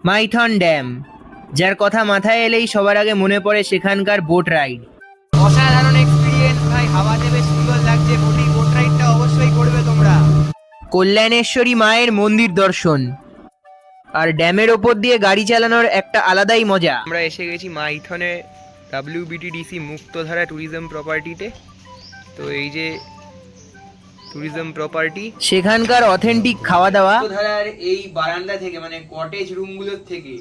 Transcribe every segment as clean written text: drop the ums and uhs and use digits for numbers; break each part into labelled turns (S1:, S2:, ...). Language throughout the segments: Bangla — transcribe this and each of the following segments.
S1: মাইথন ড্যাম, যার কথা মাথায় এলেই সবার আগে মনে পড়ে সেখানকার বোট রাইড।
S2: অসাধারণ এক্সপিরিয়েন্স ভাই, হাওয়াতে বেশ সুন্দর লাগছে। বোট রাইডটা অবশ্যই করবে তোমরা।
S1: কল্যাণেশ্বরী মায়ের মন্দির দর্শন আর ড্যামের ওপর দিয়ে গাড়ি চালানোর একটা আলাদাই মজা।
S2: আমরা এসে গেছি মাইথনে WBTDC মুক্তধারা ট্যুরিজম প্রপার্টিতে। তো এই যে ট্যুরিজম প্রপার্টি,
S1: সেখানকার অথেন্টিক খাওয়া দাওয়া।
S2: মুক্তধারার এই বারান্দা থেকে মানে কটেজ রুমগুলোর থেকে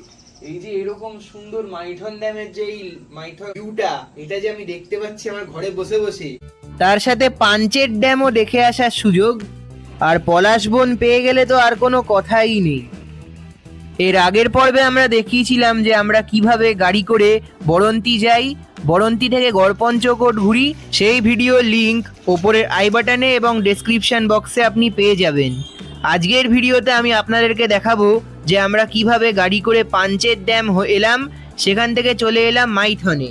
S2: এই যে এরকম সুন্দর মাইথন ড্যামের যে এই মাইথন ভিউটা, এটা যে আমি দেখতে পাচ্ছি আমার ঘরে বসে বসে।
S1: তার সাথে পাঞ্চের ড্যামও দেখে আসার সুযোগ, আর পলাশ বন পেয়ে গেলে তো আর কোনো কথাই নেই। এর আগের পর্বে আমরা দেখিয়েছিলাম যে আমরা কিভাবে গাড়ি করে বড়ন্তি যাই, বড়ন্তি থেকে গড়পঞ্চকোট ঘুরি। সেই ভিডিও লিংক ওপরের আই বাটনে এবং ডেসক্রিপশন বক্সে আপনি পেয়ে যাবেন। আজকের ভিডিওতে আমি আপনাদেরকে দেখাবো যে আমরা কিভাবে গাড়ি করে পাঞ্চের ড্যাম এলাম, সেখান থেকে চলে এলাম মাইথনে।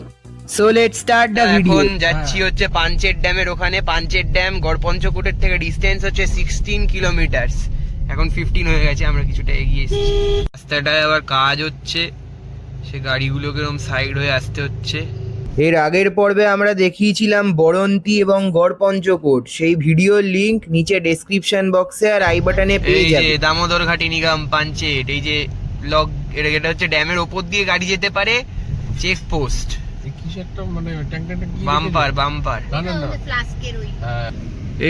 S1: So let's start the video.
S2: এখন যাচ্ছি হচ্ছে পাঞ্চের ড্যামের ওখানে। পাঞ্চের ড্যাম গড়পঞ্চকোটের থেকে ডিস্টেন্স হচ্ছে 16 কিলোমিটার। এখন 15 হয়ে গেছে, আমরা কিছুটা এগিয়ে এসেছি। রাস্তাটায় আবার কাজ হচ্ছে, সে গাড়িগুলোকে এরকম সাইড হয়ে আসতে হচ্ছে।
S1: এর আগের পর্বে আমরা দেখিয়েছিলাম বড়ন্তি এবং গড়পঞ্চকোট, সেই ভিডিওর লিংক নিচে ডেসক্রিপশন বক্সে আর আই বাটনে পেয়ে
S2: এই যে
S1: যাবেন।
S2: দামোদর ঘাটি নিগম পাঞ্চেট, এই যে লগ, এটা হচ্ছে ড্যামের ওপর দিয়ে গাড়ি যেতে পারে। Check post, bumper bumper.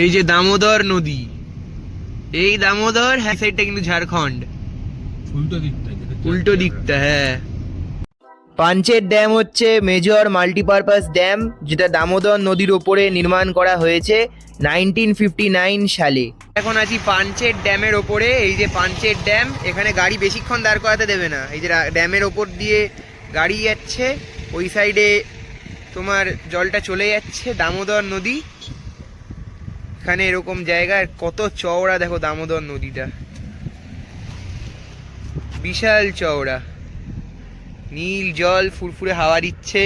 S2: এই যে দামোদর নদী, এই দামোদর, হ্যাঁ সাইডটা কিন্তু ঝাড়খণ্ড, উল্টো দিকটা। হ্যাঁ,
S1: পাঞ্চের ড্যাম হচ্ছে মেজর মাল্টিপারপাস ড্যাম, যেটা দামোদর নদীর ওপরে নির্মাণ করা হয়েছে 1959 সালে।
S2: এখন আছি পাঞ্চের ড্যামের ওপরে। এই যে পাঞ্চের ড্যাম, এখানে গাড়ি বেশিক্ষণ দাঁড় করাতে দেবে না। এই যে ড্যামের ওপর দিয়ে গাড়ি যাচ্ছে, ওই সাইডে তোমার জলটা চলে যাচ্ছে, দামোদর নদী। এখানে এরকম জায়গা, কত চওড়া দেখো দামোদর নদীটা, বিশাল চওড়া, নীল জল, ফুরফুরে হাওয়া দিচ্ছে,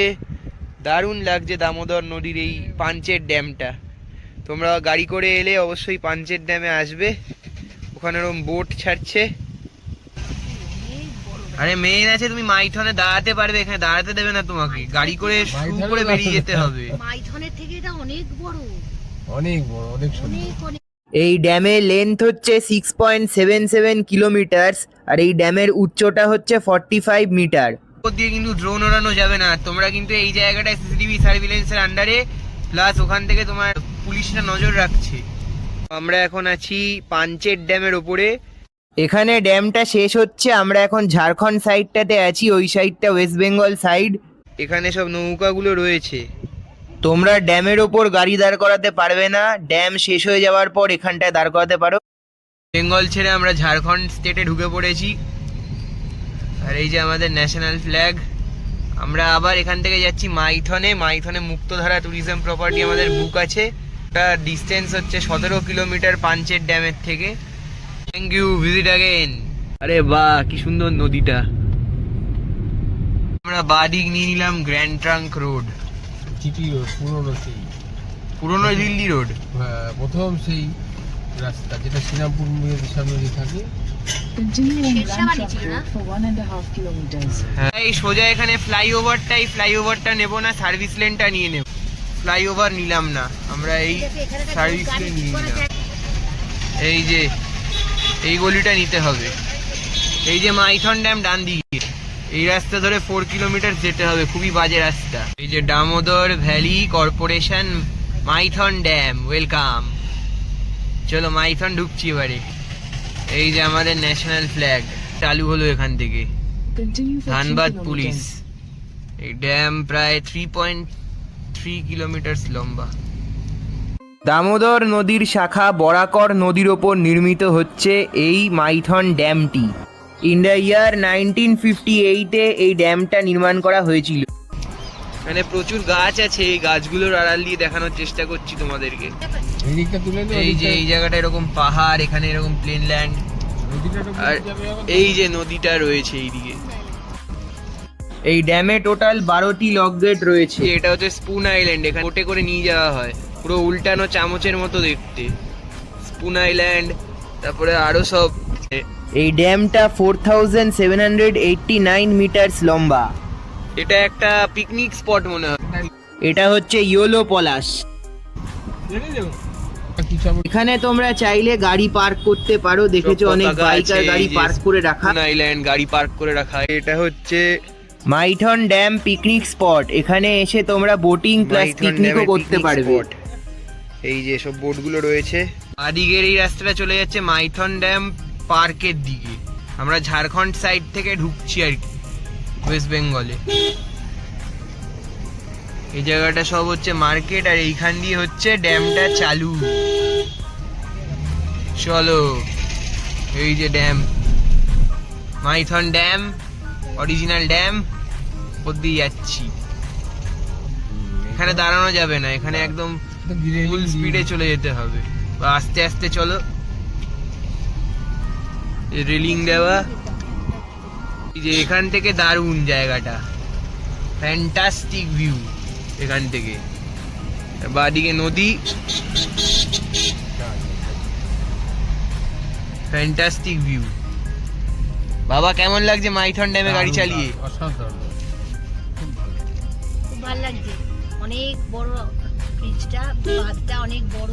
S2: দারুণ লাগছে দামোদর নদীর এই পাঞ্চের ড্যামটা। তোমরা গাড়ি করে এলে অবশ্যই পাঞ্চের ড্যামে আসবে, ওখানে এরকম বোট ছাড়ছে। আরে মেইন আছে, তুমি মাইথনে দাঁড়াতে পারবে, এখানে দাঁড়াতে দেবে না তোমাকে, গাড়ি করে শুরু করে বেরিয়ে যেতে হবে।
S3: মাইথনের থেকে এটা অনেক বড়,
S4: অনেক বড়, অনেক সুন্দর।
S1: এই ড্যামের লেন্থ হচ্ছে 6.77 কিলোমিটার আর এই ড্যামের উচ্চতা হচ্ছে 45 মিটার।
S2: ওপর দিয়ে কিন্তু ড্রোন ওড়ানো যাবে না। তোমরা কিন্তু এই জায়গাটায় সিসিটিভি সার্ভিলেন্সের আন্ডারে, প্লাস ওখান থেকে তোমার পুলিশরা নজর রাখছে। আমরা এখন আছি পাঞ্চের ড্যামের ওপরে।
S1: এখানে ড্যামটা শেষ হচ্ছে, আমরা এখন ঝাড়খণ্ড সাইডটাতে আছি, ওই সাইডটা ওয়েস্ট বেঙ্গল সাইড।
S2: এখানে সব নৌকাগুলো রয়েছে।
S1: তোমরা ড্যামের ওপর গাড়ি দাঁড় করাতে পারবে না, ড্যাম শেষ হয়ে যাওয়ার পর এখানটায় দাঁড় করাতে পারো।
S2: বেঙ্গল ছেড়ে আমরা ঝাড়খণ্ড স্টেটে ঢুকে পড়েছি। আর এই যে আমাদের ন্যাশনাল ফ্ল্যাগ। আমরা আবার এখান থেকে যাচ্ছি মাইথনে। মাইথনে মুক্তধারা ট্যুরিজম প্রপার্টি আমাদের বুক আছে। এটা ডিস্টেন্স হচ্ছে 17 কিলোমিটার পাঞ্চের ড্যামের থেকে। Thank you, visit again. আরে বাহ, কি সুন্দর নদীটা। আমরা বাদিক নিয়ে নিলাম গ্র্যান্ড ট্রাঙ্ক রোড,
S4: চিটি রোড, পুরনো সেই
S2: পুরনো দিল্লি রোড।
S4: প্রথম সেই রাস্তা যেটা শ্রীরামপুর মেয়ের সামনে যে থাকে।
S2: হ্যাঁ, এই সোজা এখানে ফ্লাইওভারটা, এই ফ্লাইওভারটা নেবো না, সার্ভিস লেনটা নিয়ে নেব। ফ্লাইওভার নিলাম না, আমরা এই সার্ভিস লেন নিয়ে নিলাম। এই যে এই গলিটা নিতে হবে। এই যে মাইথন ড্যাম ডান দিকে, এই রাস্তা ধরে 4 কিলোমিটার যেতে হবে, খুবই বাজে রাস্তা। এই যে Damodar valley corporation Maithon dam, welcome. চলো মাইথন ঢুকছি এবারে। এই যে আমাদের ন্যাশনাল ফ্ল্যাগ চালু হলো এখান থেকে, ধানবাদ পুলিশ। এই ড্যাম প্রায় 3.3 কিলোমিটার লম্বা।
S1: দামোদর নদীর শাখা বরাকর নদীর ওপর নির্মিত হচ্ছে এই মাইথন ড্যামটি। ইন দ্য ইয়ার 1958-এ এই ড্যামটা নির্মাণ করা হয়েছিল।
S2: এখানে প্রচুর গাছ আছে, এই গাছগুলোর আড়াল দিয়ে দেখানোর চেষ্টা করছি তোমাদেরকে।
S4: এই দিকটা তুলে নে।
S2: এই যে এই জায়গাটা এরকম পাহাড়, এখানে এরকম প্লেন ল্যান্ড, আর এই যে নদীটা রয়েছে এইদিকে।
S1: এই ড্যামে টোটাল 12টি লক গেট রয়েছে।
S2: এটা হচ্ছে স্পুন আইল্যান্ড, এখানে বোটে করে নিয়ে যাওয়া হয়, পুরো উল্টানো চামচের মতো দেখতে। স্পুন আইল্যান্ড, তারপরে আরো সব
S1: এই ড্যামটা 4789 মিটারস লম্বা।
S2: এটা একটা পিকনিক স্পট মনে হয়।
S1: এটা হচ্ছে ইয়োলো পলাশ।
S4: কিছু আমি
S1: এখানে তোমরা চাইলে গাড়ি পার্ক করতে পারো, দেখেছো অনেক
S2: পতাকা
S1: বাইক আর
S2: আছে,
S1: গাড়ি
S2: এই যে
S1: পার্ক করে রাখা।
S2: স্পুন আইল্যান্ড গাড়ি পার্ক করে রাখা। এটা হচ্ছে
S1: মাইথন ড্যাম পিকনিক স্পট। এখানে এসে তোমরা বোটিং প্লাস
S2: মাইথন
S1: পিকনিকও
S2: ড্যামের
S1: করতে
S2: picnic
S1: পারবে।
S2: spot। এই যে সব বোটগুলো রয়েছে। আদিকের এই রাস্তাটা চলে যাচ্ছে মাইথন ড্যাম পার্কের দিকে। আমরা ঝাড়খণ্ড সাইড থেকে ঢুকছি আর কি, ওয়েস্ট বেঙ্গলে। এই জায়গাটা সব হচ্ছে মার্কেট, আর এইখান দিয়ে হচ্ছে ড্যামটা চালু। চলো, এই যে dam, Maithon dam, original dam, ওর দিয়ে যাচ্ছি। এখানে দাঁড়ানো যাবে না, এখানে একদম ফুল স্পিডে চলে যেতে হবে, বা আস্তে আস্তে চলো। রেলিং দেওয়া, এই যে এখান থেকে দারুণ জায়গাটা, ফ্যান্টাস্টিক ভিউ এখান থেকে। বাদিকে নদী, ফ্যান্টাস্টিক ভিউ। বাবা কেমন লাগছে মাইথন ড্যামে গাড়ি চালিয়ে?
S4: অসাধারণ।
S3: খুব ভালো লাগছে, অনেক বড় ব্রিজটা, বাঁধটা অনেক বড়।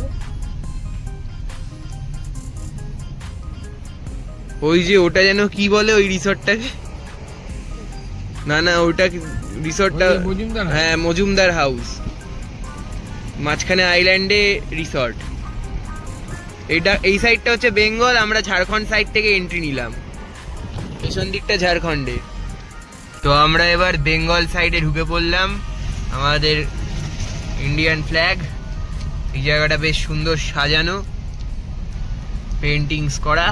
S2: ওই যে ওটা যেন কি বলে ওই রিসর্টটাকে, না না ওটা রিসর্টটা,
S4: ওই মজুমদার house?
S2: হ্যাঁ মজুমদার হাউস, মাঝখানে আইল্যান্ডে রিসর্ট। এটা এই সাইডটা হচ্ছে বেঙ্গল, আমরা ঝাড়খণ্ড সাইড থেকে এন্ট্রি নিলাম, পেছন দিকটা ঝাড়খণ্ডে। তো আমরা এবার বেঙ্গল সাইডে ঢুকে পড়লাম। আমাদের ইন্ডিয়ান ফ্ল্যাগ, এই জায়গাটা বেশ সুন্দর সাজানো, পেন্টিংস করা,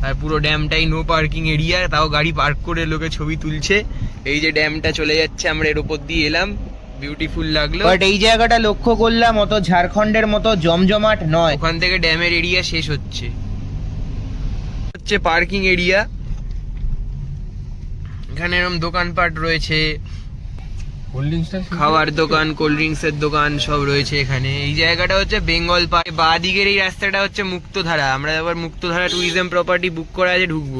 S2: আর পুরো ড্যামটাই নো পার্কিং এরিয়া, তাও গাড়ি পার্ক করে লোকে ছবি তুলছে। এই যে ড্যামটা চলে যাচ্ছে, আমরা এর উপর দিয়ে এলাম, বিউটিফুল লাগলো।
S1: বাট এই জায়গাটা লক্ষ্য করলাম অত ঝাড়খণ্ডের মতো জমজমাট নয়।
S2: ওখান থেকে ড্যামের এরিয়া শেষ হচ্ছে পার্কিং এরিয়া। এখানে এরকম দোকানপাট রয়েছে,
S4: কোল্ড ড্রিঙ্কসটা
S2: খাওয়ার দোকান, কোল্ড ড্রিঙ্কস এর দোকান সব রয়েছে এখানে। এই জায়গাটা হচ্ছে বেঙ্গল পার্ক। বাঁ দিকের এই রাস্তাটা হচ্ছে মুক্তধারা। আমরা এবার মুক্তধারা ট্যুরিজম প্রপার্টি বুক করা আছে, ঢুকবো।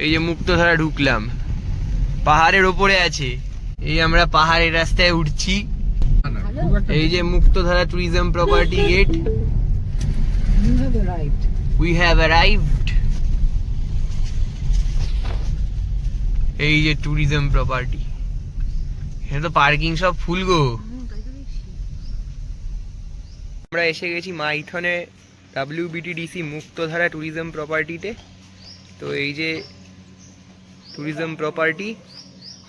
S2: এই যে মুক্তধারা ঢুকলাম, পাহাড়ের ওপরে আছে। এই আমরা পাহাড়ের রাস্তায় উঠছি। এই যে Muktadhara tourism property gate, we have arrived. এই যে ট্যুরিজম প্রপার্টি, এখানে তো পার্কিং সব ফুল গো। আমরা এসে গেছি মাইথনে WBTDC মুক্তধারা ট্যুরিজম প্রপার্টিতে। তো এই যে ট্যুরিজম প্রপার্টি,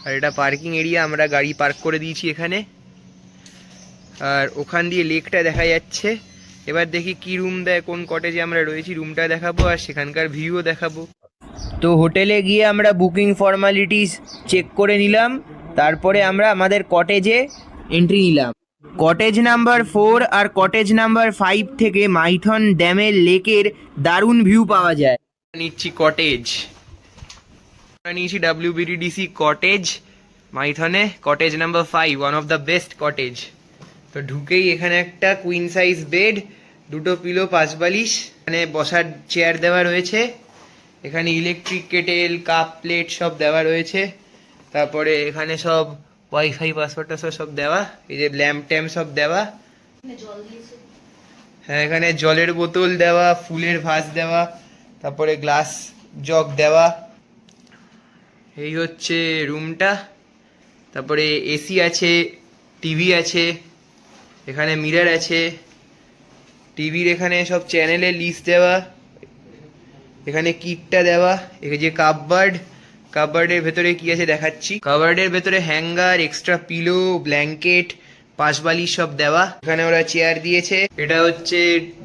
S2: আর এটা পার্কিং এরিয়া, আমরা গাড়ি পার্ক করে দিয়েছি এখানে। আর ওখান দিয়ে লেকটা দেখা যাচ্ছে। এবার দেখি কি রুম দেয়, কোন কটেজে আমরা রয়েছি, রুমটা দেখাবো আর সেখানকার ভিউও দেখাবো।
S1: তো হোটেলে গিয়ে আমরা বুকিং ফর্মালিটিস চেক করে নিলাম, তারপরে আমরা আমাদের কটেজে এন্ট্রি নিলাম। কটেজ নাম্বার 4 আর কটেজ নাম্বার 5 থেকে মাইথন ড্যামের লেকের দারুণ ভিউ পাওয়া যায়।
S2: নিচ্ছি কটেজ, আমরা নিয়েছি WBTDC কটেজ মাইথনে, cottage number 5, one of the best cottage. তো ঢুকেই এখানে একটা কুইন সাইজ বেড, দুটো পিলো, 5 বালিশ, এখানে বসার চেয়ার দেওয়া রয়েছে, এখানে ইলেকট্রিক কেটেল, কাপ প্লেট সব দেওয়া রয়েছে। তারপরে এখানে সব ওয়াইফাই পাসওয়ার্ড টাসওয়ার্ড সব দেওয়া, এই যে ল্যাম্প ট্যাম্প সব দেওয়া। হ্যাঁ এখানে জলের বোতল দেওয়া, ফুলের ভাস দেওয়া, তারপরে গ্লাস জগ দেওয়া। এই হচ্ছে রুমটা। তারপরে এসি আছে, টিভি আছে, এখানে মিরর আছে, টিভির এখানে সব চ্যানেলের লিস্ট দেওয়া, এখানে কিটটা দেওয়া। এই যে কাপবোর্ড, কাপবোর্ডের ভেতরে কি আছে দেখাচ্ছি। কাপবোর্ডের ভেতরে হ্যাঙ্গার, এক্সট্রা পিলো, ব্ল্যাঙ্কেট, 5 বালিশ সব দেওয়া। এখানে ওরা চেয়ার দিয়েছে, এটা হচ্ছে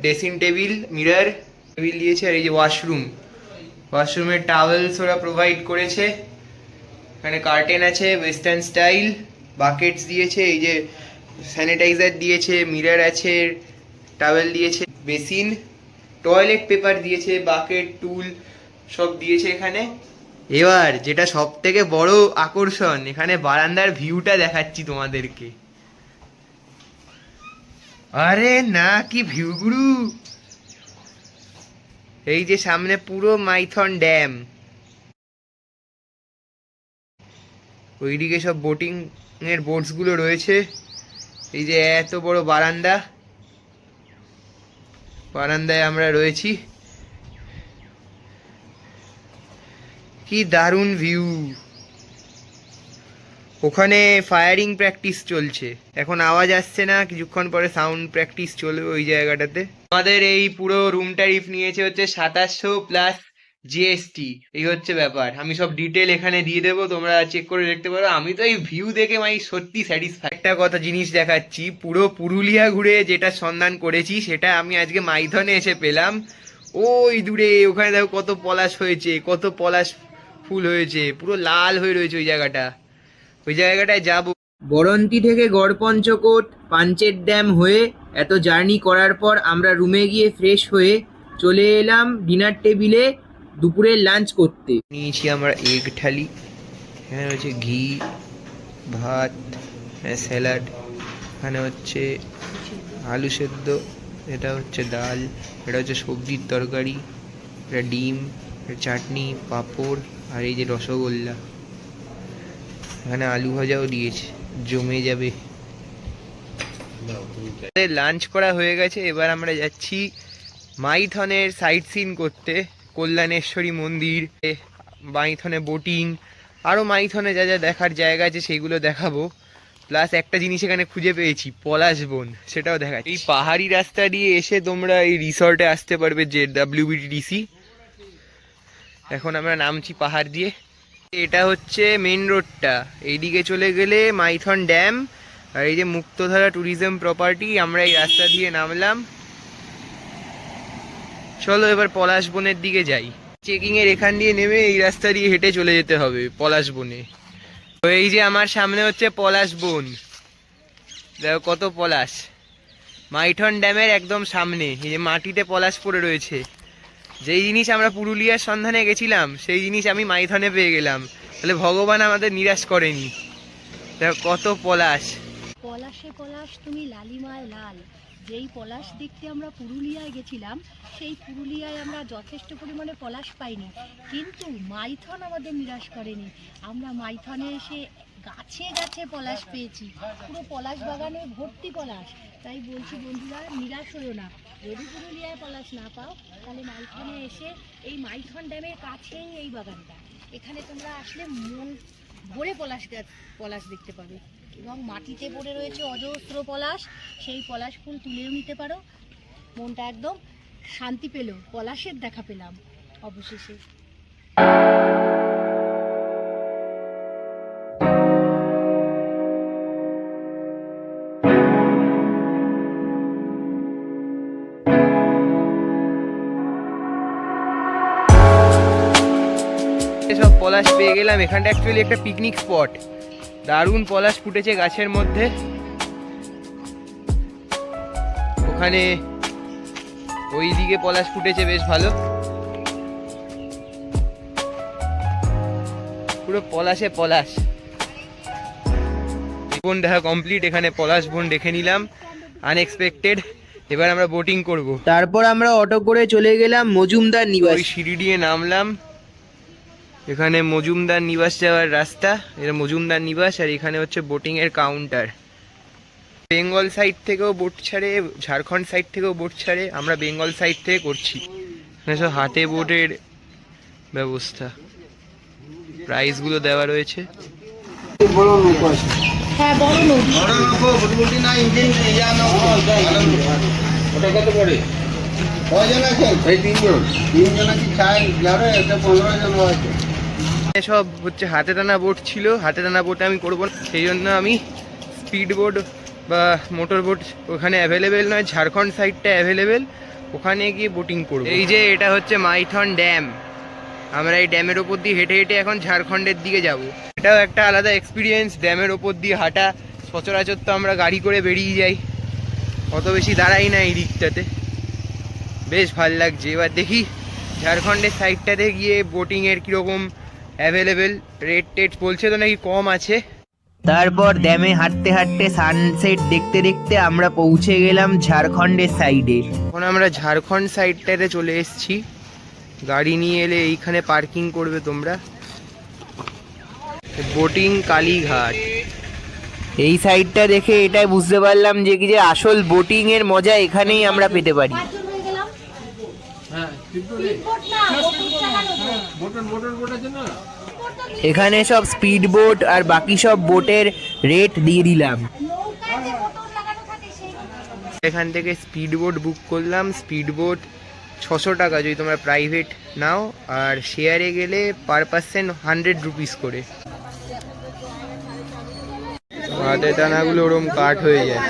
S2: ড্রেসিং টেবিল, মিরর টেবিল দিয়েছে। আর এই যে ওয়াশরুম, ওয়াশরুমের টাওয়েলস ওরা প্রোভাইড করেছে। এখানে কার্টেন আছে ওয়েস্টার্ন স্টাইল, বাকেটস দিয়েছে, এই যে স্যানিটাইজার দিয়েছে, মিরর আছে, টাওয়েল দিয়েছে, বেসিন, টয়লেট পেপার দিয়েছে, বাকেট, টুল সব দিয়েছে এখানে। এবার যেটা সব থেকে বড় আকর্ষণ, এখানে বারান্দার ভিউটা দেখাচ্ছি তোমাদেরকে। আরে না কি ভিউ গুরু, এই যে সামনে পুরো মাইথন ড্যাম, ওইদিকে সব বোটিং এর বোটস গুলো রয়েছে। এই যে এত বড় বারান্দায় আমরা রয়েছি। কি দারুণ ভিউ। ওখানে ফায়ারিং প্র্যাকটিস চলছে, এখন আওয়াজ আসছে না, কিছুক্ষণ পরে সাউন্ড প্র্যাকটিস চলবে ওই জায়গাটাতে। আমাদের এই পুরো রুম ট্যারিফ নিয়েছে হচ্ছে 2700 প্লাস জিএসটি। এই হচ্ছে ব্যাপার। আমি সব ডিটেল এখানে দিয়ে দেবো, তোমরা চেক করে দেখতে পারো। আমি তো এই ভিউ দেখে সত্যি স্যাটিসফাই। একটা কথা জিনিস দেখাচ্ছি, পুরো পুরুলিয়া ঘুরে যেটা সন্ধান করেছি সেটা আমি আজকে মাইথনে এসে পেলাম। ওই দূরে ওখানে দেখো কত পলাশ হয়েছে, কত পলাশ ফুল হয়েছে, পুরো লাল হয়ে রয়েছে ওই জায়গাটা। ওই জায়গাটায় যাবো। বরন্তি থেকে গড়পঞ্চকোট পাঞ্চের ড্যাম হয়ে এত জার্নি করার পর আমরা রুমে গিয়ে ফ্রেশ হয়ে চলে এলাম ডিনার টেবিলে দুপুরের লাঞ্চ করতে। নিয়েছি আমরা এগ থালি, এখানে হচ্ছে ঘি, ভাত, স্যালাড, এখানে হচ্ছে আলু সেদ্ধ, এটা হচ্ছে ডাল, এটা হচ্ছে সবজির তরকারি, এটা ডিম, এটা চাটনি, পাঁপড়, আর এই যে রসগোল্লা, এখানে আলু ভাজাও দিয়েছে, জমে যাবে। লাঞ্চ করা হয়ে গেছে, এবার আমরা যাচ্ছি মাইথনের সাইট সিন করতে। কল্যাণেশ্বরী মন্দির, মাইথনে বোটিং, আরও মাইথনে যা যা দেখার জায়গা আছে সেইগুলো দেখাবো। প্লাস একটা জিনিস এখানে খুঁজে পেয়েছি, পলাশ বন, সেটাও দেখাচ্ছি। এই পাহাড়ি রাস্তা দিয়ে এসে তোমরা এই রিসর্টে আসতে পারবে, যে WBTDC। এখন আমরা নামছি পাহাড় দিয়ে। এটা হচ্ছে মেন রোডটা, এইদিকে চলে গেলে মাইথন ড্যাম, আর এই যে মুক্তধারা ট্যুরিজম প্রপার্টি। আমরা এই রাস্তা দিয়ে নামলাম, চলো এবার পলাশ বনের দিকে যাই। চেকিং এর এখান দিয়ে নেমে এই রাস্তা দিয়ে হেঁটে চলে যেতে হবে পলাশ বনে। তো এই যে আমার সামনে হচ্ছে পলাশ বন, দেখো কত পলাশ, মাইথন ড্যামের একদম সামনে। এই যে মাটিতে পলাশ পড়ে রয়েছে, যেই জিনিস আমরা পুরুলিয়ার সন্ধানে গেছিলাম সেই জিনিস আমি মাইথনে পেয়ে গেলাম। তাহলে ভগবান আমাদের নিরাশ করেনি। দেখো কত পলাশ।
S3: পলাশে পলাশ তুমি লালিমায় লাল। যেই পলাশ দেখতে আমরা পুরুলিয়ায় গেছিলাম, সেই পুরুলিয়ায় আমরা যথেষ্ট পরিমাণে পলাশ পাইনি, কিন্তু মাইথন আমাদের নিরাশ করেনি। আমরা মাইথনে এসে গাছে গাছে পলাশ পেয়েছি, পুরো পলাশ বাগানে ভর্তি পলাশ। তাই বলছি বন্ধুরা, নিরাশ হলো না। যদি পুরুলিয়ায় পলাশ না পাও, তাহলে মাইথনে এসে এই মাইথন ড্যামের কাছেই এই বাগানটা, এখানে তোমরা আসলে মন ভরে পলাশ দেখতে পাবে। এবং মাটিতে পড়ে রয়েছে অজস্র পলাশ, সেই পলাশ ফুল তুলেও নিতে পারো। মনটা একদম শান্তি পেল, পলাশের দেখা পেলাম অবশেষে।
S2: সব পলাশ পেয়ে গেলাম। এখানটা অ্যাকচুয়ালি একটা পিকনিক স্পট, দারুণ পলাশ ফুটেছে গাছের মধ্যে। ওখানে ওই দিকে পলাশ ফুটেছে বেশ ভালো, পুরো পলাশে পলাশ। বন দেখা কমপ্লিট, এখানে পলাশ বন দেখে নিলাম আনএক্সপেক্টেড। এবার আমরা বোটিং করব। তারপর আমরা অটো করে চলে গেলাম মজুমদার নিবাস। ওই সিঁড়ি দিয়ে নামলাম, এখানে মজুমদার নিবাস যাওয়ার রাস্তা, এটা মজুমদার নিবাস। আর এখানে হচ্ছে বোটিং এর কাউন্টার। বেঙ্গল সাইড থেকেও বোট ছাড়ে, ঝাড়খণ্ড সাইড থেকেও বোট ছাড়ে, আমরা বেঙ্গল সাইড থেকে করছি। এখানে সব হাতে বোটের ব্যবস্থা, প্রাইস গুলো দেওয়া রয়েছে।
S3: হ্যাঁ, বড় নদী।
S4: ওটা কত করে? কয়জন আছেন? এই তিনজন আছি, 15 জন আছে।
S2: সব হচ্ছে হাতে টানা বোট ছিল, হাতে টানা বোট আমি করবো না, সেই জন্য আমি স্পিড বোট বা মোটর বোট ওখানে অ্যাভেলেবেল নয়, ঝাড়খণ্ড সাইডটা অ্যাভেলেবেল, ওখানে গিয়ে বোটিং করবো। এই যে এটা হচ্ছে মাইথন ড্যাম, আমরা এই ড্যামের ওপর দিয়ে হেঁটে হেঁটে এখন ঝাড়খণ্ডের দিকে যাব। এটাও একটা আলাদা এক্সপিরিয়েন্স, ড্যামের ওপর দিয়ে হাঁটা। সচরাচর তো আমরা গাড়ি করে বেরিয়ে যাই, অত বেশি দাঁড়াই না এই দিকটাতে, বেশ ভাল লাগছে। এবার দেখি ঝাড়খণ্ডের সাইডটাতে গিয়ে বোটিংয়ের কীরকম অ্যাভেলেবেল, রেট টেট বলছে তো নাকি কম আছে। তারপর ড্যামে হাঁটতে হাঁটতে সানসেট দেখতে দেখতে আমরা পৌঁছে গেলাম ঝাড়খণ্ডের সাইডে। এখন আমরা ঝাড়খণ্ড সাইডটাতে চলে এসেছি। গাড়ি নিয়ে এলে এইখানে পার্কিং করবে তোমরা। বোটিং কালীঘাট। এই সাইডটা দেখে এটাই বুঝতে পারলাম যে কি যে আসল বোটিং এর মজা এখানেই আমরা পেতে পারি।
S4: হ্যাঁ বোট আছে না,
S2: এখানে সব স্পিড বোট আর বাকি সব বোটের রেট দিয়ে দিলাম। এখান থেকে স্পিড বোট বুক করলাম। স্পিড বোট 600 টাকা যদি তোমরা প্রাইভেট নাও, আর শেয়ারে গেলে পার পার্সন 100 রুপিস করে। হাতে টানাগুলো ওরম কাট হয়ে যায়,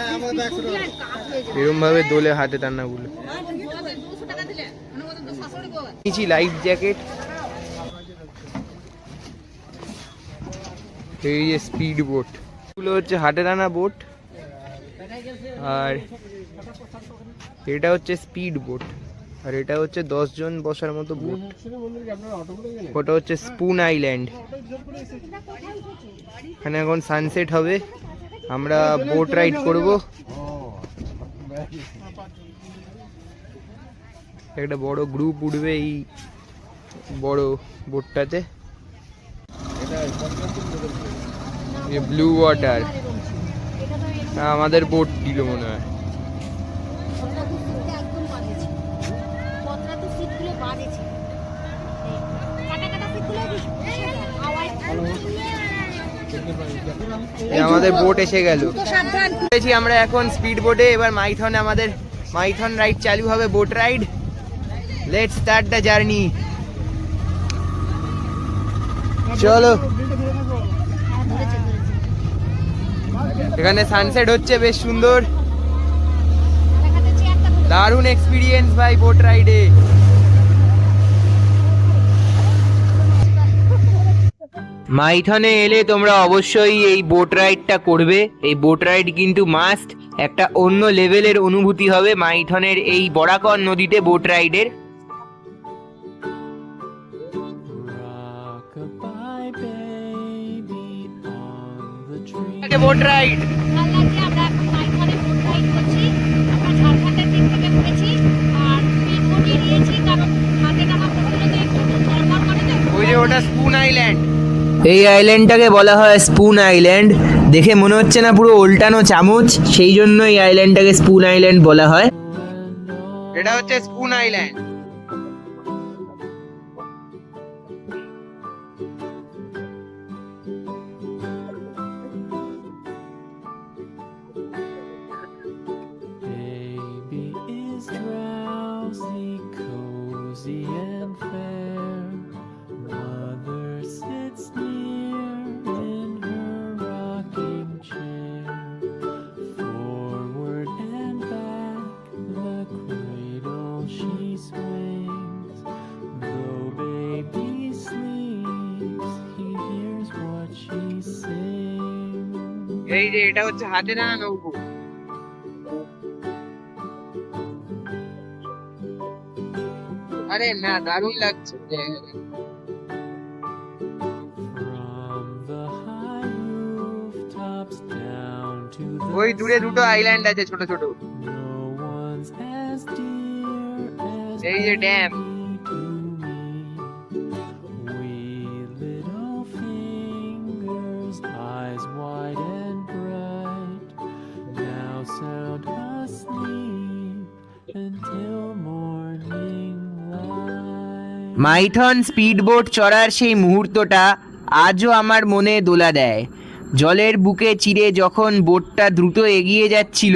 S2: এরম ভাবে দোলে হাতে টানাগুলো। নিচি লাইফ জ্যাকেট। এই যে স্পিড বোট গুলো হচ্ছে হাতে টানা বোট, আর এটা হচ্ছে স্পিড বোট, আর এটা হচ্ছে 10 জন বসার মতো বোট। ওটা হচ্ছে স্পুন আইল্যান্ড। এখানে এখন সানসেট হবে, আমরা বোট রাইড করব। একটা বড় গ্রুপ উঠবে এই বড় বোটটাতে। ব্লু ওয়াটার আমাদের বোট দিল মনে হয়। আমাদের বোট এসে গেল। আমরা এখন স্পিড বোটে, এবার মাইথনে আমাদের মাইথন রাইড চালু হবে, boat ride. Let's start the journey. চলো, এখানে সানসেট হচ্ছে বেশ সুন্দর, দারুণ এক্সপিরিয়েন্স ভাই বোট রাইডে। মাইথনে এলে তোমরা অবশ্যই এই বোট রাইডটা করবে। এই বোট রাইড কিন্তু মাস্ট, একটা অন্য লেভেলের অনুভূতি হবে মাইথনের এই বরাকর নদীতে বোট রাইডের। বোট রাইড ওই যে ওটা স্পুন আইল্যান্ড। এই আইল্যান্ডটাকে বলা হয় স্পুন আইল্যান্ড। দেখে মনে হচ্ছে না পুরো উল্টানো চামচ, সেই জন্য এই আইল্যান্ডটাকে স্পুন আইল্যান্ড বলা হয়। এটা হচ্ছে স্পুন আইল্যান্ড। এই যে এটা হচ্ছে হাতে টানা নৌকো। আরে না, দারুণ লাগছে। ওই দূরে দুটো আইল্যান্ড আছে ছোট ছোট, এই যে ড্যাম। মাইথন স্পিড বোট চড়ার সেই মুহূর্তটা আজও আমার মনে দোলা দেয়। জলের বুকে চিরে যখন বোটটা দ্রুত এগিয়ে যাচ্ছিল,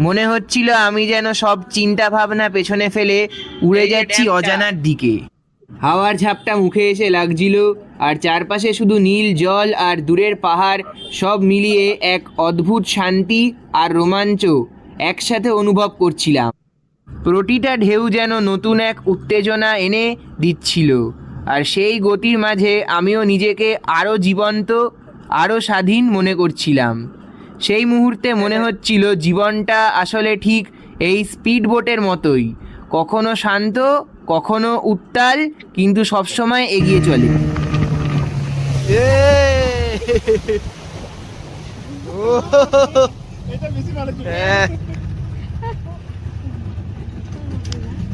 S2: মনে হচ্ছিল আমি যেন সব চিন্তা ভাবনা পেছনে ফেলে উড়ে যাচ্ছি অজানার দিকে। হাওয়ার ঝাপটা মুখে এসে লাগছিল, আর চারপাশে শুধু নীল জল আর দূরের পাহাড়, সব মিলিয়ে এক অদ্ভুত শান্তি আর রোমাঞ্চ একসাথে অনুভব করছিলাম। প্রতিটা ঢেউ যেন নতুন এক উত্তেজনা এনে দিচ্ছিল, আর সেই গতির মাঝে আমিও নিজেকে আরও জীবন্ত, আরও স্বাধীন মনে করছিলাম। সেই মুহূর্তে মনে হচ্ছিল জীবনটা আসলে ঠিক এই স্পিড বোটের মতোই, কখনো শান্ত, কখনো উত্তাল, কিন্তু সবসময় এগিয়ে চলে।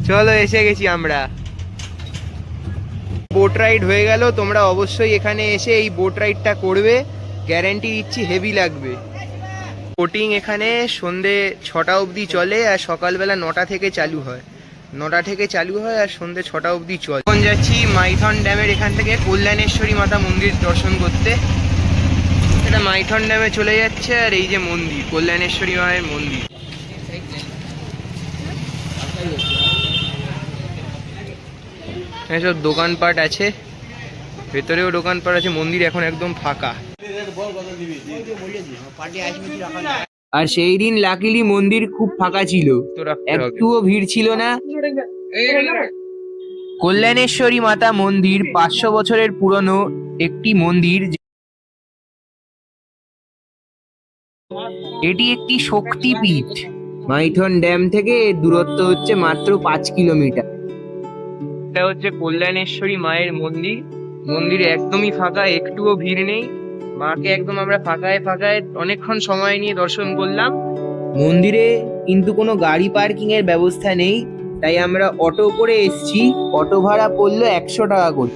S2: চলো, এসে গেছি আমরা। বোট রাইড হয়ে গেল, তোমরা অবশ্যই এখানে এসে এই বোট রাইডটা করবে, গ্যারান্টি দিচ্ছি হেভি লাগবে। বোটিং এখানে সন্ধে 6টা অবধি চলে আর সকালবেলা 9টা থেকে চালু হয়, 9টা থেকে চালু হয় আর সন্ধে 6টা অবধি চলে। এখন যাচ্ছি মাইথন ড্যামের এখান থেকে কল্যাণেশ্বরী মাতা মন্দির দর্শন করতে। এটা মাইথন ড্যামে চলে যাচ্ছে আর এই যে মন্দির, কল্যাণেশ্বরী মায়ের মন্দির। এসব দোকানপাট আছে, ভেতরেও দোকানপাট আছে, মন্দির এখন একদম ফাঁকা। আর সেই দিন লাকিলি মন্দির খুব ফাঁকা ছিল, একটুও ভিড় ছিল না। কল্যাণেশ্বরী মাতা মন্দির 500 বছরের পুরনো একটি মন্দির। এটি একটি শক্তিপীঠ। মাইথন ড্যাম থেকে এর দূরত্ব হচ্ছে মাত্র 5 কিলোমিটার। এটা হচ্ছে কল্যাণেশ্বরী মায়ের মন্দির। মন্দিরে একদমই ফাঁকা, একটুও ভিড় নেই। মাকে একদম আমরা ফাঁকায় ফাঁকায় অনেকক্ষণ সময় নিয়ে দর্শন করলাম। মন্দিরে কিন্তু কোনো গাড়ি পার্কিং এর ব্যবস্থা নেই, তাই আমরা অটো করে এসেছি। অটো ভাড়া পড়লো 100 টাকা করে।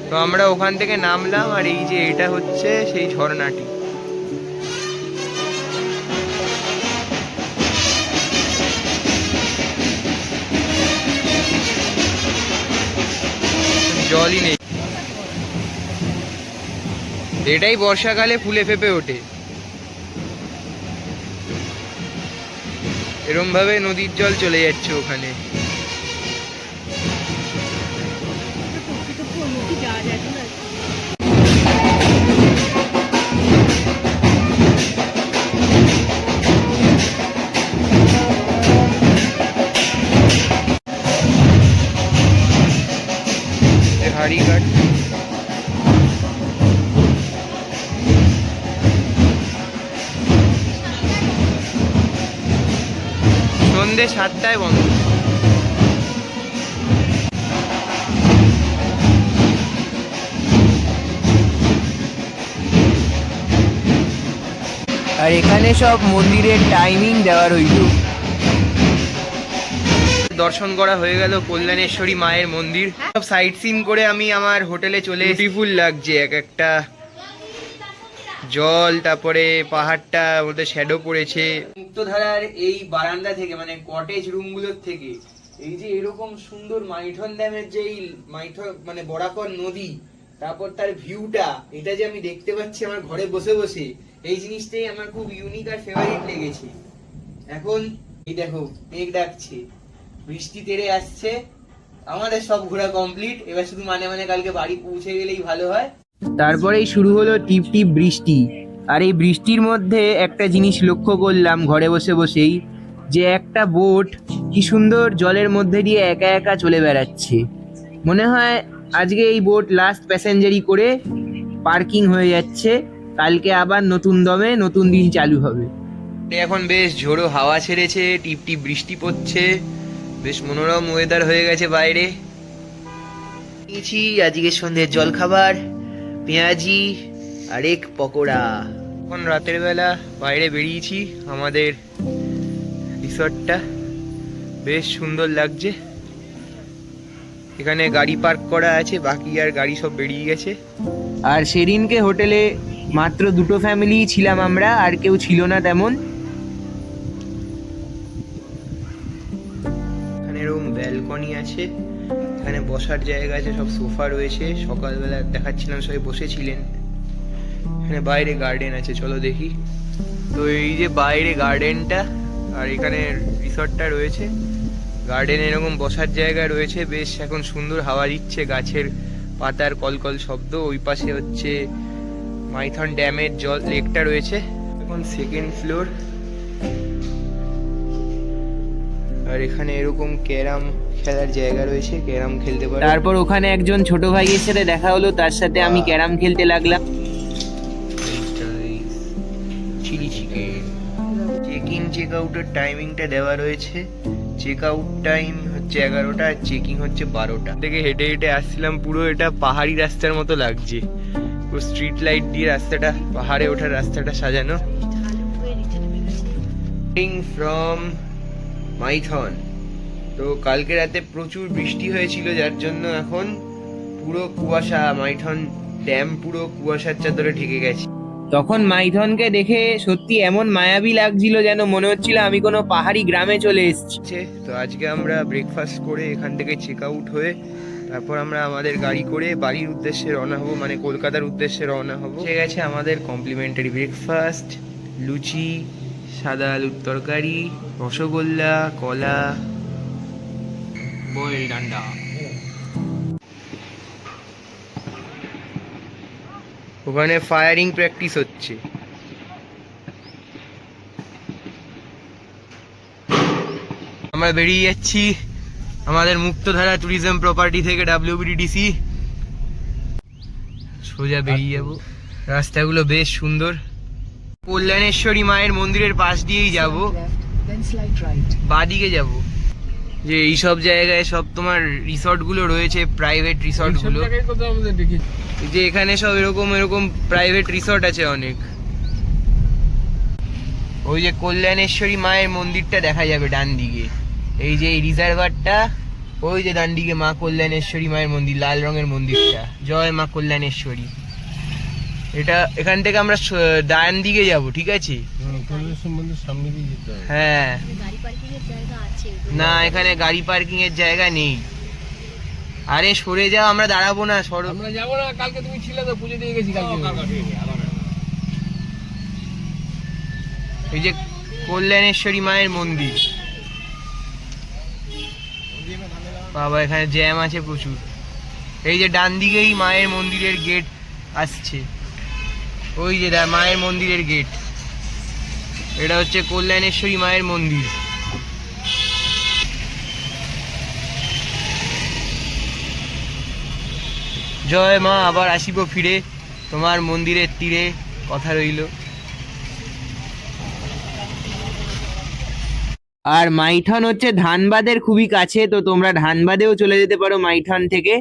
S2: তো আমরা ওখান থেকে নামলাম আর এই যে এটা হচ্ছে সেই ঝর্ণাটি। জলই নেই, এটাই বর্ষাকালে ফুলে ফেপে ওঠে। এরম ভাবে নদীর জল চলে যাচ্ছে ওখানে। হাড়িঘাট সন্ধ্যে 7টায় বন্ধ। আর এখানে সব মন্দিরের টাইমিং দেওয়া রইল। দর্শন করা হয়ে গেল কল্যাণেশ্বরী মায়ের মন্দির। সব সাইট সিন করে আমি আমার হোটেলে চলে, বিউটিফুল লাগছে। এক একটা জল, তারপরে পাহাড়টা ওদের শ্যাডো পড়েছে। মুক্তধারার এই বারান্দা থেকে, মানে কটেজ রুমগুলোর থেকে, এই যে এরকম সুন্দর মাইথন ড্যামের যে এই মানে বরাকর নদী, তারপর তার ভিউটা, এটা যে আমি দেখতে পাচ্ছি আমার ঘরে বসে বসে, এই জিনিসটাই আমার খুব ইউনিক আর ফেভারিট লেগেছে। এখন এই দেখো মেঘ ডাকছে, বৃষ্টি তেড়ে আসছে, আমাদের সব ঘোরা কমপ্লিট। এবার শুধু মানে কালকে বাড়ি পৌঁছে গেলেই ভালো হয়। তারপরেই শুরু হলো টিপ টিপ বৃষ্টি। আর এই বৃষ্টির মধ্যে একটা জিনিস লক্ষ্য করলাম ঘরে বসে বসেই, যে একটা বোট কি সুন্দর জলের মধ্যে দিয়ে একা একা চলে বেড়াচ্ছে। মনে হয় আজকে এই বোট লাস্ট প্যাসেঞ্জারি করে পার্কিং হয়ে যাচ্ছে, কালকে আবার নতুন দমে নতুন দিন চালু হবে। এখন বেশ ঝোড়ো হাওয়া ছেড়েছে, টিপ টিপ বৃষ্টি পড়ছে, বেশ মনোরম ওয়েদার হয়ে গেছে বাইরে। নিয়েছি আজকে সন্ধ্যের জলখাবার, পেঁয়াজি আর এক পকোড়া। এখন রাতের বেলা বাইরে বেরিয়েছি, আমাদের রিসর্টটা বেশ সুন্দর লাগছে। এখানে গাড়ি পার্ক করা আছে, বাকি আর গাড়ি সব বেরিয়ে গেছে। আর সেদিনকে হোটেলে মাত্র 2টো ফ্যামিলি ছিলাম আমরা, আর কেউ ছিল না তেমন। এখানে এরকম ব্যালকনি আছে, এখানে বসার জায়গা আছে, সব সোফা রয়েছে। সকালবেলা দেখাচ্ছিলাম সবাই বসেছিলেন। এখানে বাইরে গার্ডেন আছে, চলো দেখি। তো এই যে বাইরে গার্ডেনটা, আর এখানে রিসর্টটা রয়েছে। গার্ডেনে এরকম বসার জায়গা রয়েছে, বেশ এখন সুন্দর হাওয়া দিচ্ছে, গাছের পাতার কলকল শব্দ। ওই পাশে হচ্ছে মাইথন ড্যামের জল, লেকটা রয়েছে। এখন 2nd ফ্লোর। আর এখানে এরকম ক্যারাম খেলার জায়গা রয়েছে, ক্যারাম খেলতে পারে। তারপর ওখানে একজন ছোট ভাইয়ের সাথে দেখা হলো, তার সাথে আমি ক্যারাম খেলতে লাগলাম। Chilli chicken. Check in check আউটের টাইমিংটা দেওয়া রয়েছে। চেক আউট টাইম হচ্ছে 11টা, আর চেকিং হচ্ছে 12টা। থেকে হেঁটে হেঁটে আসছিলাম, পুরো এটা পাহাড়ি রাস্তার মতো লাগছে। পুরো স্ট্রিট লাইট দিয়ে রাস্তাটা, পাহাড়ে ওঠার রাস্তাটা সাজানো। ফ্রম মাইথন তো কালকে রাতে প্রচুর বৃষ্টি হয়েছিল, যার জন্য এখন পুরো কুয়াশা, মাইথন ড্যাম পুরো কুয়াশার চাদরে ঢেকে গেছে।
S1: তখন মাইথনকে দেখে সত্যি এমন মায়াবী লাগছিল যেন মনে হচ্ছিল আমি কোনো পাহাড়ি গ্রামে চলে এসেছি।
S2: তো আজকে আমরা ব্রেকফাস্ট করে এখান থেকে চেক আউট হয়ে তারপর আমরা আমাদের গাড়ি করে বাড়ির উদ্দেশ্যে রওনা হব, মানে কলকাতার উদ্দেশ্যে রওনা হব। ঠিক আছে, আমাদের কমপ্লিমেন্টারি ব্রেকফাস্ট, লুচি, সাদা আলুর তরকারি, রসগোল্লা, কলা, বয়েল ডান্ডা। ওখানে ফায়ারিং প্র্যাকটিস হচ্ছে। আমরা বেরিয়ে যাচ্ছি আমাদের মুক্তধারা ট্যুরিজম প্রপার্টি থেকে WBTDC। সোজা বেরিয়ে যাব। রাস্তাগুলো বেশ সুন্দর। কল্যাণেশ্বরী মায়ের মন্দিরের পাশ দিয়েই যাব, বাদিকে যাব। যে এইসব জায়গায় সব তোমার রিসর্ট গুলো রয়েছে, প্রাইভেট রিসর্ট গুলো, যে এখানে সব এরকম এরকম প্রাইভেট রিসর্ট আছে অনেক। ওই যে কল্যাণেশ্বরী মায়ের মন্দিরটা দেখা যাবে ডান দিকে, এই যে এই রিজার্ভারটা, ওই যে ডান দিকে মা কল্যাণেশ্বরী মায়ের মন্দির, লাল রঙের মন্দিরটা, জয় মা কল্যাণেশ্বরী। এটা এখান থেকে আমরা ডান দিকে যাব, ঠিক আছে? হ্যাঁ,
S3: গাড়ি পার্কিং এর জায়গা আছে?
S2: না এখানে গাড়ি পার্কিং এর জায়গা নেই। আরে সরে যাও, আমরা দাঁড়াবো না, সরো।
S4: আমরা যাবো না, কালকে তুমি ছিলে তো, পুজো দিয়ে গেছি কালকে।
S2: এই যে কল্যাণেশ্বরী মায়ের মন্দির। বাবা এখানে জ্যাম আছে প্রচুর। এই যে ডান দিকেই মায়ের মন্দিরের গেট আসছে, ওই যে মায়ের মন্দিরের গেট, এটা হচ্ছে কল্যাণেশ্বরী মায়ের মন্দির। জয় মা, আবার আসিব ফিরে তোমার মন্দিরের তীরে, কথা রইল।
S1: আর মাইথন হচ্ছে ধানবাদের খুবই কাছে, তো তোমরা ধানবাদেও চলে যেতে পারো মাইথন থেকে।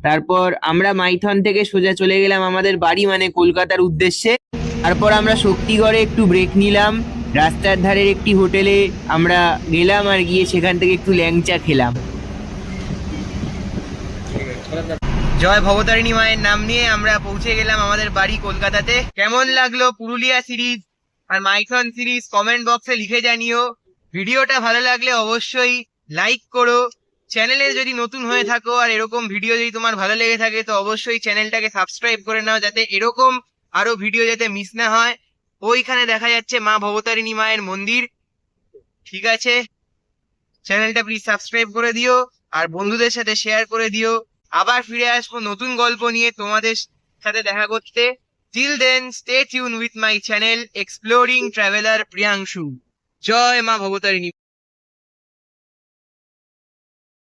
S1: তারপর আমরা মাইথন থেকে সোজা চলে গেলাম আমাদের বাড়ি, মানে কলকাতার উদ্দেশ্যে। তারপর আমরা শক্তিগড়ে একটু ব্রেক নিলাম, রাস্তার ধারের একটি হোটেলে আমরা গেলাম আর গিয়ে সেখান থেকে একটু ল্যাংচা খেলাম।
S2: জয় ভবতারিণী মায়ের নাম নিয়ে আমরা পৌঁছে গেলাম আমাদের বাড়ি কলকাতাতে। কেমন লাগলো পুরুলিয়া সিরিজ আর মাইথন সিরিজ কমেন্ট বক্সে লিখে জানিও। ভিডিওটা ভালো লাগলে অবশ্যই লাইক করো। চ্যানেলে যদি নতুন হয়ে থাকো আর এরকম ভিডিও যদি তোমার ভালো লেগে থাকে তো অবশ্যই চ্যানেলটাকে সাবস্ক্রাইব করে নাও, যাতে এরকম আরো ভিডিও যাতে মিস না হয়। ওইখানে দেখা যাচ্ছে মা ভবতারিণী মায়ের মন্দির, ঠিক আছে? চ্যানেলটা প্লিজ সাবস্ক্রাইব করে দিও আর বন্ধুদের সাথে শেয়ার করে দিও। আবার ফিরে আসবো নতুন গল্প নিয়ে তোমাদের সাথে দেখা করতে। Till then stay tune with my channel exploring traveller Priyanshu. জয় মা ভবতারিণী।